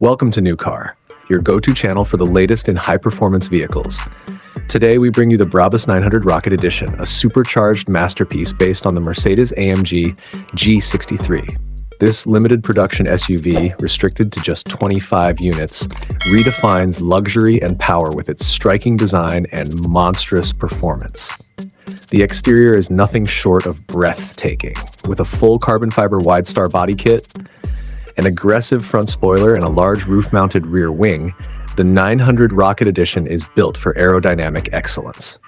Welcome to New Car, your go-to channel for the latest in high-performance vehicles. Today, we bring you the Brabus 900 Rocket Edition, a supercharged masterpiece based on the Mercedes-AMG G63. This limited production SUV, restricted to just 25 units, redefines luxury and power with its striking design and monstrous performance. The exterior is nothing short of breathtaking, with a full carbon fiber Widestar body kit, an aggressive front spoiler, and a large roof-mounted rear wing. The 900 Rocket Edition is built for aerodynamic excellence.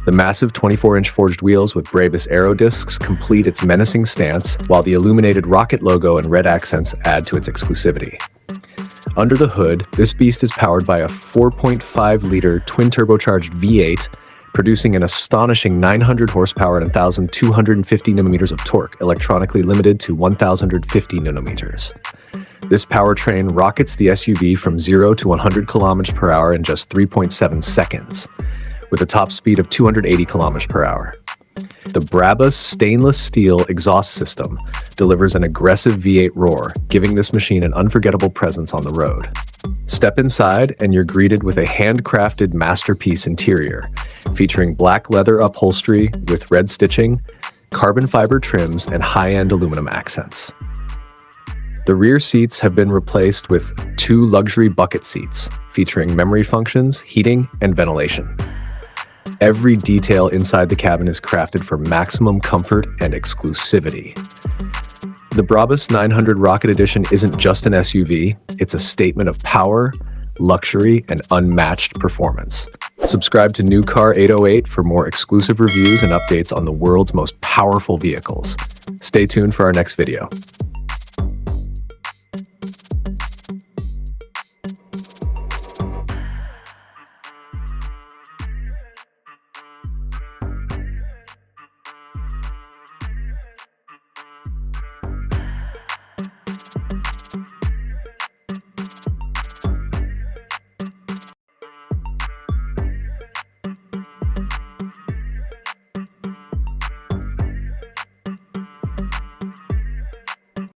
The massive 24-inch forged wheels with Brabus aero discs complete its menacing stance, while the illuminated rocket logo and red accents add to its exclusivity. Under the hood, this beast is powered by a 4.5-liter twin-turbocharged V8, producing an astonishing 900 horsepower and 1,250 newton-meters of torque, electronically limited to 1,050 newton-meters. This powertrain rockets the SUV from 0 to 100 kilometers per hour in just 3.7 seconds, with a top speed of 280 kilometers per hour. The Brabus stainless steel exhaust system delivers an aggressive V8 roar, giving this machine an unforgettable presence on the road. Step inside and you're greeted with a handcrafted masterpiece interior, featuring black leather upholstery with red stitching, carbon fiber trims, and high-end aluminum accents. The rear seats have been replaced with 2 luxury bucket seats, featuring memory functions, heating, and ventilation. Every detail inside the cabin is crafted for maximum comfort and exclusivity. The Brabus 900 Rocket Edition isn't just an SUV, it's a statement of power, luxury, and unmatched performance. Subscribe to New Car 808 for more exclusive reviews and updates on the world's most powerful vehicles. Stay tuned for our next video.